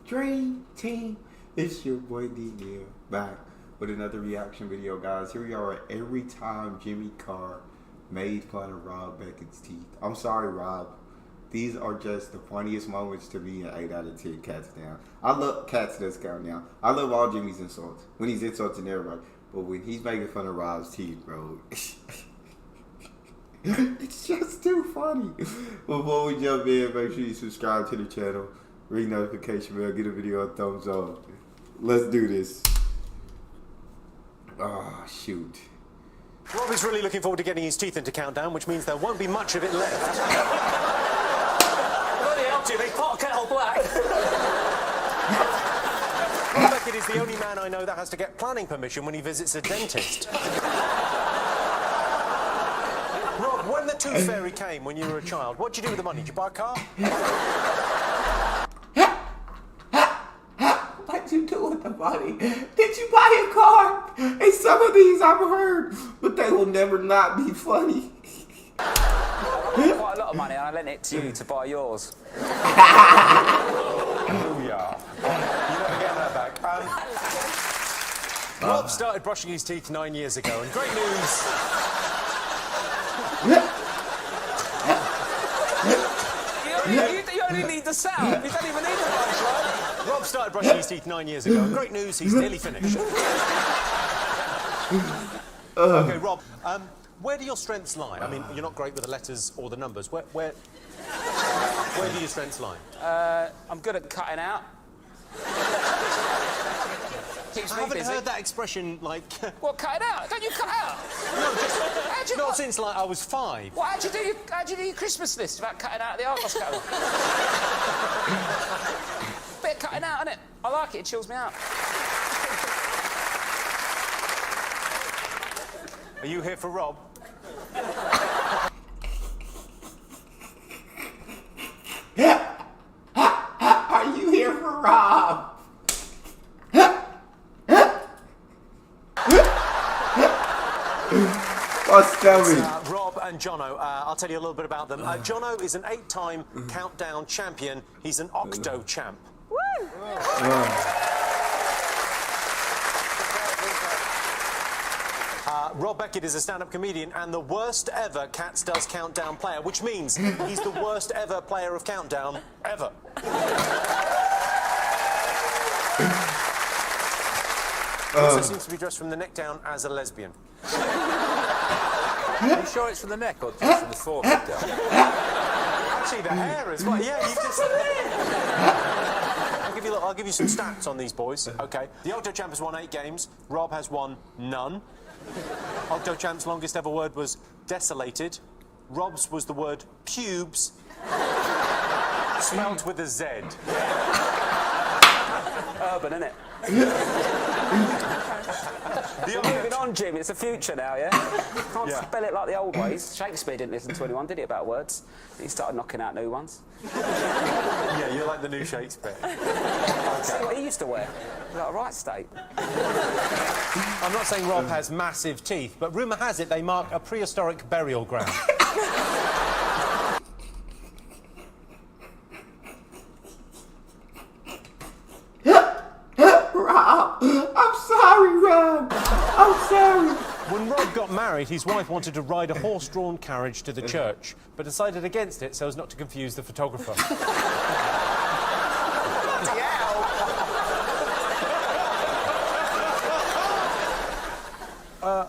Dream Team. It's your boy D-Neil back with another reaction video, guys. Here we are every time Jimmy Carr made fun of Rob Beckett's teeth. I'm sorry, Rob. These are just the funniest moments to me in 8 out of 10 Cats Down. I love Cats Does Count Down. I love all Jimmy's insults. When he's insulting everybody. But when he's making fun of Rob's teeth, bro, it's just too funny. Before we jump in, make sure you subscribe to the channel. Ring notification bell. Get a video a thumbs up. Let's do this. Oh, shoot. Rob is really looking forward to getting his teeth into Countdown, which means there won't be much of it left. Bloody hell, Jimmy, pot kettle black. Rob Beckett is the only man I know that has to get planning permission when he visits a dentist. Rob, when the Tooth Fairy came when you were a child, what did you do with the money? Did you buy a car? What you do with the money? Did you buy a car? And some of these I've heard, but they will never not be funny. Quite a lot of money, and I lent it to you to buy yours. Booyah. You're never getting that back. Rob started brushing his teeth 9 years ago, and great news. You only need the sound. You don't even need the punchline. Rob started brushing his teeth 9 years ago, and great news, he's nearly finished. Okay, Rob, where do your strengths lie? I mean, you're not great with the letters or the numbers. Where do your strengths lie? I'm good at cutting out. Keeps I me haven't busy. heard that expression, like... What, cut it out? Don't you cut out? Not since, like, I was 5. What, how'd you do your Christmas list about cutting out the Argos cattle? Bit of cutting out, innit? I like it, it chills me out. Are you here for Rob? Are you here for Rob? What's coming? Rob and Jono, I'll tell you a little bit about them. Jono is an 8-time Countdown champion. He's an Octo champ. Woo! Rob Beckett is a stand-up comedian and the worst ever Cats Does Countdown player, which means he's the worst ever player of Countdown ever. He also seems to be dressed from the neck down as a lesbian. Are you sure it's from the neck or just from the forehead down? Actually, the hair as well. Yeah, you just... I'll give you some stats on these boys. Okay. The Octo Champ has won 8 games. Rob has won none. Octo Champ's longest ever word was desolated. Rob's was the word pubes, spelled with a Z. Urban, innit? Moving on, Jim, it's the future now, yeah? Can't spell it like the old ways. Shakespeare didn't listen to anyone, did he, about words? He started knocking out new ones. Yeah, you're like the new Shakespeare. See what he used to wear? Like a right state. I'm not saying Rob has massive teeth, but rumour has it they mark a prehistoric burial ground. Rob, I'm sorry, Rob. I'm sorry. When Rob got married, his wife wanted to ride a horse-drawn carriage to the church, but decided against it so as not to confuse the photographer.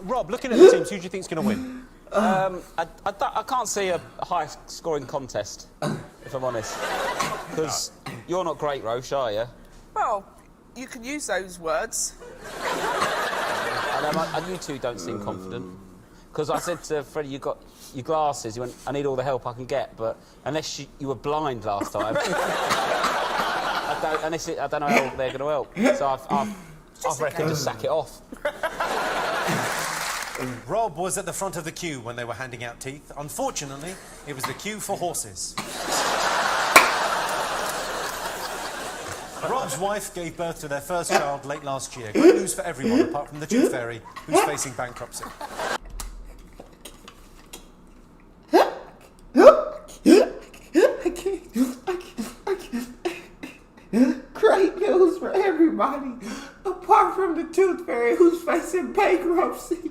Rob, looking at the teams, who do you think's going to win? I can't see a high-scoring contest, if I'm honest. Because you're not great, Roche, are you? Well, you can use those words. And you two don't seem confident. Because I said to Freddie, you got your glasses. You went, I need all the help I can get, but unless you were blind last time, I don't know how they're going to help. So I reckon just sack it off. Rob was at the front of the queue when they were handing out teeth. Unfortunately, it was the queue for horses. Rob's wife gave birth to their first child late last year. Great news for everyone, apart from the Tooth Fairy, who's facing bankruptcy. Great It's in bankruptcy.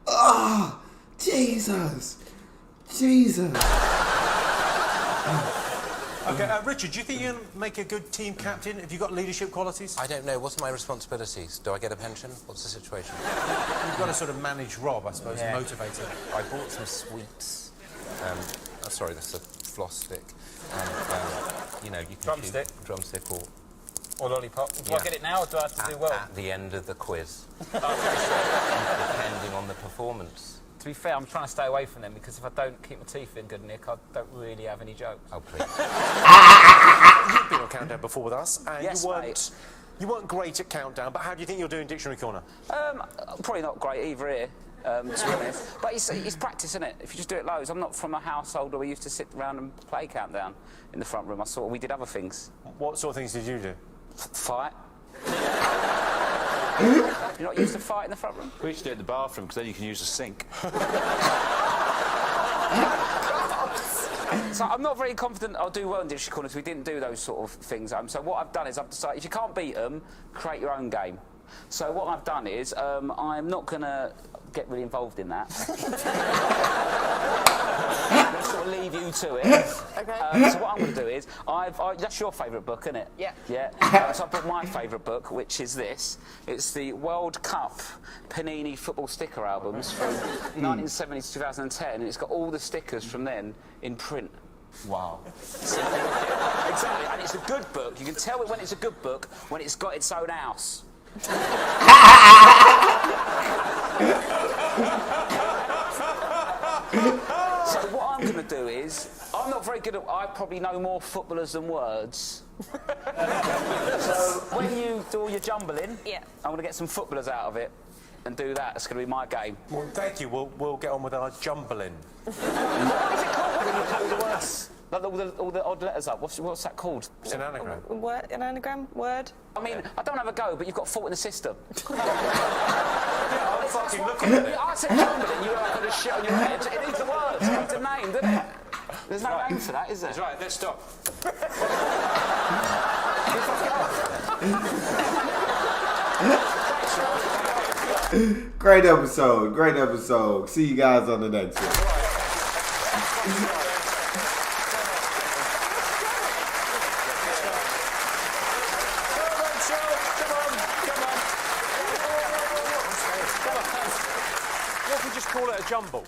Oh, Jesus. Okay, Richard, do you think you can make a good team captain? Have you got leadership qualities? I don't know. What's my responsibilities? Do I get a pension? What's the situation? You've got to sort of manage Rob, I suppose, and motivate him. I bought some sweets. Sorry, that's a floss stick. And, you know, you can Drumstick? choose drumstick Or lollipop. Do I get it now or do I have to do well? at the end of the quiz. Okay. Depending on the performance. To be fair, I'm trying to stay away from them because if I don't keep my teeth in good, Nick, I don't really have any jokes. Oh, please. You've been on Countdown before with us, and Yes, you weren't great at Countdown, but how do you think you'll do in Dictionary Corner? Probably not great either here, to be honest. But it's practice, isn't it? If you just do it loads. I'm not from a household where we used to sit around and play Countdown in the front room. We did other things. What sort of things did you do? Fight. You're not used to fight in the front room? We used to do it in the bathroom because then you can use a sink. So I'm not very confident I'll do well in Dictionary Corner because we didn't do those sort of things. So what I've done is I've decided if you can't beat them, create your own game. So what I've done is I'm not going to get really involved in that. I'll sort of leave you to it. Okay. So what I'm going to do is that's your favourite book, isn't it? Yeah. Yeah. So I brought my favourite book, which is this. It's the World Cup Panini football sticker albums from 1970 to 2010, and it's got all the stickers from then in print. Wow. Exactly, and it's a good book. You can tell it when it's a good book when it's got its own house. So what I'm going to do is, I'm not very good at. I probably know more footballers than words. So when you do all your jumbling, Yeah. I'm going to get some footballers out of it and do that. It's going to be my game. Well, thank you. We'll get on with our jumbling. What is it called when you put all the words, like all the odd letters up? What's that called? It's an anagram. Word, an anagram? Word? I mean, I don't have a go, but you've got fault in the system. I'm fucking looking at it. I said jumbling, you were like, got a shit on your head. It needs a word, it needs a name, doesn't it? There's no name for that, is there? That's right, let's stop. Great episode. See you guys on the next one. What if we just call it a jumble?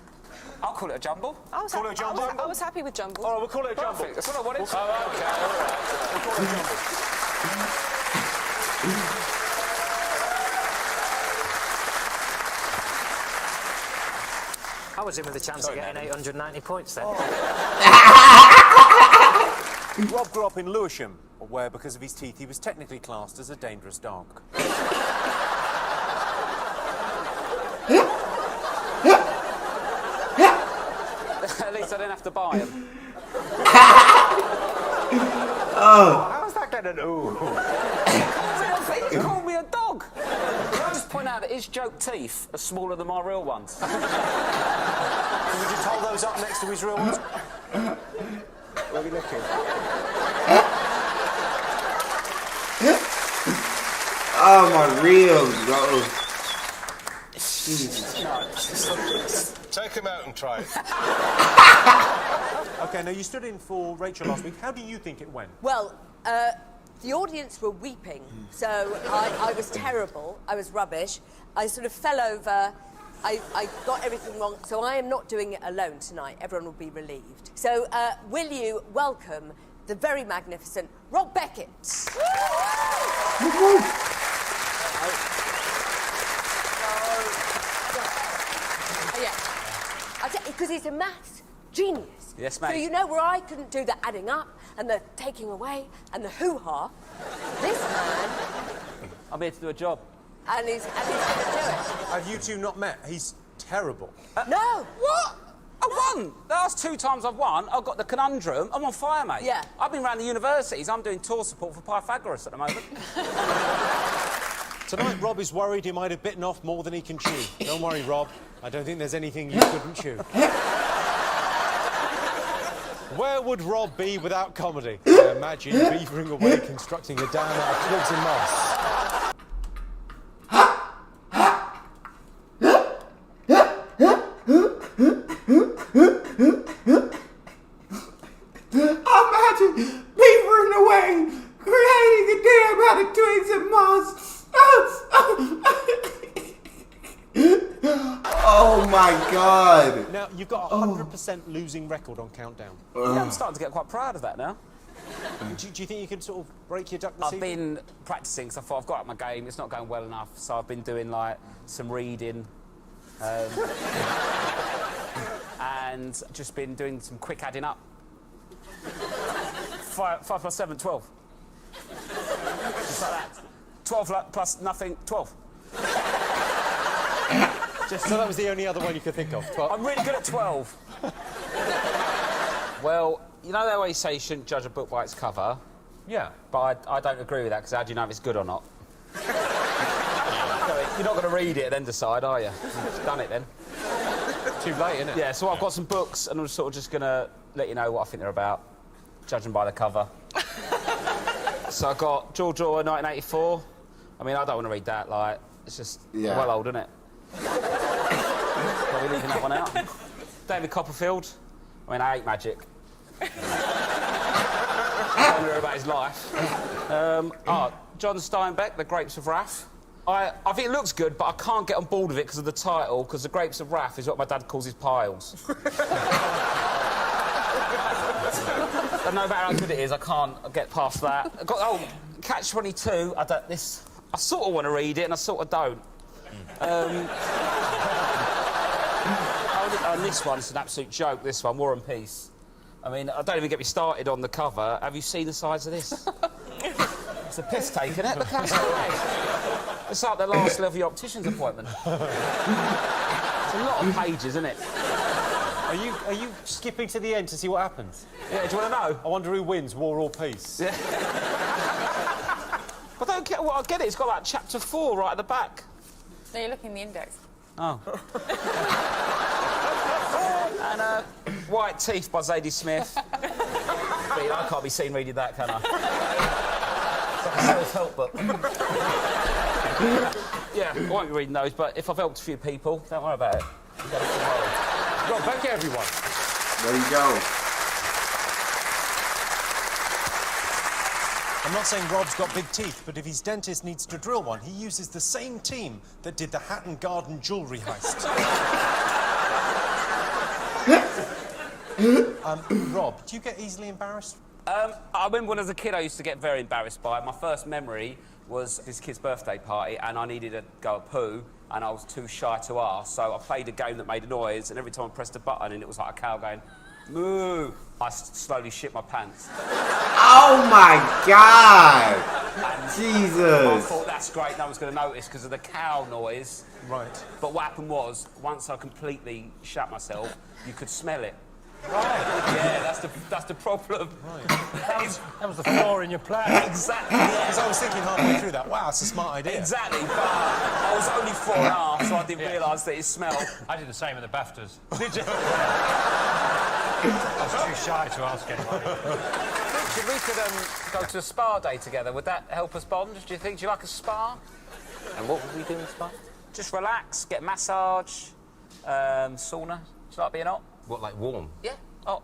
I'll call it a jumble. I was, Call it a jumble? I was happy with jumble. All right, we'll call it a jumble. Perfect, that's what I wanted. Oh, okay, all right. We'll call it a jumble. I was in with a chance of getting 890 points then. Rob grew up in Lewisham, where, because of his teeth, he was technically classed as a dangerous dog. At least I didn't have to buy them. How's that getting an ooh? He called me a dog. Can I just point out that his joke teeth are smaller than my real ones? Can we just hold those up next to his real ones? Where are we looking? Oh, my reels, bro. Take him out and try it. Okay, now you stood in for Rachel last week. How do you think it went? Well, the audience were weeping, so I was terrible. I was rubbish. I sort of fell over. I got everything wrong, so I am not doing it alone tonight. Everyone will be relieved. So, will you welcome the very magnificent Rob Beckett? Because he's a maths genius. Yes, mate. So you know where I couldn't do the adding up and the taking away and the hoo-ha? This man, I'm here to do a job. and he's going to do it. Have you two not met? He's terrible. No. What? I won! The last 2 times I've won, I've got the conundrum. I'm on fire, mate. Yeah. I've been around the universities. I'm doing tour support for Pythagoras at the moment. Tonight, Rob is worried he might have bitten off more than he can chew. Don't worry, Rob. I don't think there's anything you couldn't chew. Where would Rob be without comedy? I imagine beavering away constructing a dam out of twigs and moss. Imagine beavering away, creating a dam out of twigs and moss. Oh my God! Now, you've got a 100% losing record on Countdown. Yeah, I'm starting to get quite proud of that now. Do you think you could sort of break your duck this I've evening? been practicing because I thought I've got up my game, it's not going well enough, so I've been doing like some reading and just been doing some quick adding up. 5 plus 7, 12. Just like that. 12 plus nothing, 12. So that was the only other one you could think of. 12. I'm really good at 12. Well, you know that way you say you shouldn't judge a book by its cover? Yeah. But I don't agree with that, because how do you know if it's good or not? You're not going to read it and then decide, are you? You've done it then. Too late, isn't it? Yeah, so I've got some books, and I'm sort of just going to let you know what I think they're about, judging by the cover. So I got George Orwell, 1984. I mean, I don't want to read that, like, it's just well old, isn't it? Probably leaving that one out. David Copperfield. I mean, I hate magic. I don't know about his life. John Steinbeck, The Grapes of Wrath. I think it looks good, but I can't get on board with it because of the title, because The Grapes of Wrath is what my dad calls his piles. And no matter how good it is, I can't get past that. I got, Catch-22. I sort of want to read it, and I sort of don't. And this one's an absolute joke, this one, War and Peace. I mean, I don't even get me started on the cover. Have you seen the size of this? It's a piss take, isn't it? Look how size. It's like the last level of your optician's appointment. It's a lot of pages, isn't it? Are you skipping to the end to see what happens? Yeah, do you want to know? I wonder who wins, war or peace. Yeah. But I don't get what I get it. It's got like chapter 4 right at the back. No, you're looking in the index. Oh. And White Teeth by Zadie Smith. But, I can't be seen reading that, can I? It's like a self-help book. Yeah, I won't be reading those, but if I've helped a few people, don't worry about it. Well, thank you, everyone. There you go. I'm not saying Rob's got big teeth, but if his dentist needs to drill one, he uses the same team that did the Hatton Garden jewellery heist. Rob, do you get easily embarrassed? I remember when I was a kid I used to get very embarrassed by it. My first memory was this kid's birthday party and I needed to go a poo and I was too shy to ask, so I played a game that made a noise and every time I pressed a button and it was like a cow going, moo, I slowly shit my pants. Oh my God! And Jesus! I thought, that's great, no one's going to notice because of the cow noise. Right. But what happened was, once I completely shut myself, you could smell it. Right. Yeah, that's the problem. Right. That was the flaw in your plan. Exactly. Because I was thinking halfway through that, wow, that's a smart idea. Exactly, but I was only 4.5, so I didn't realise that it smelled. I did the same at the BAFTAs. Did you? I was too shy to ask anybody. We could go to a spa day together. Would that help us bond, do you think? Do you like a spa? And what would we do in the spa? Just relax, get a massage, sauna. Do you like being hot? What, like warm? Yeah, hot.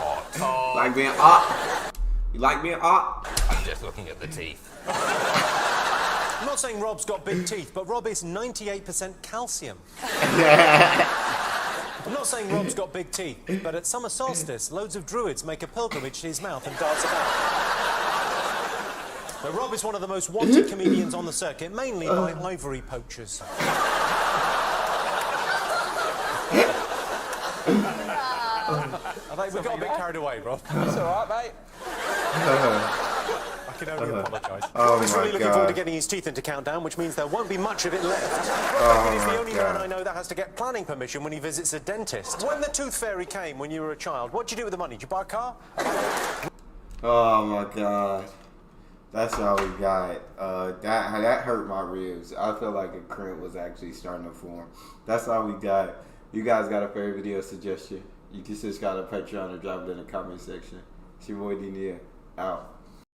Hot. Like being up? You like being up? I'm just looking at the teeth. I'm not saying Rob's got big teeth, but Rob is 98% calcium. I'm not saying Rob's got big teeth, but at summer solstice, loads of druids make a pilgrimage to his mouth and dance about. But Rob is one of the most wanted comedians on the circuit, mainly by ivory poachers. We got a bit carried away, Rob. It's all right, mate. I can only apologise. Oh Rob is my really looking forward to God. getting his teeth into Countdown, which means there won't be much of it left. He's the only man I know that has to get planning permission when he visits a dentist. When the tooth fairy came when you were a child, what did you do with the money? Did you buy a car? Oh my God. That's all we got. That hurt my ribs. I feel like a cramp was actually starting to form. That's all we got. You guys got a favorite video suggestion? You just got a Patreon or drop it in the comment section. It's your boy D. Out.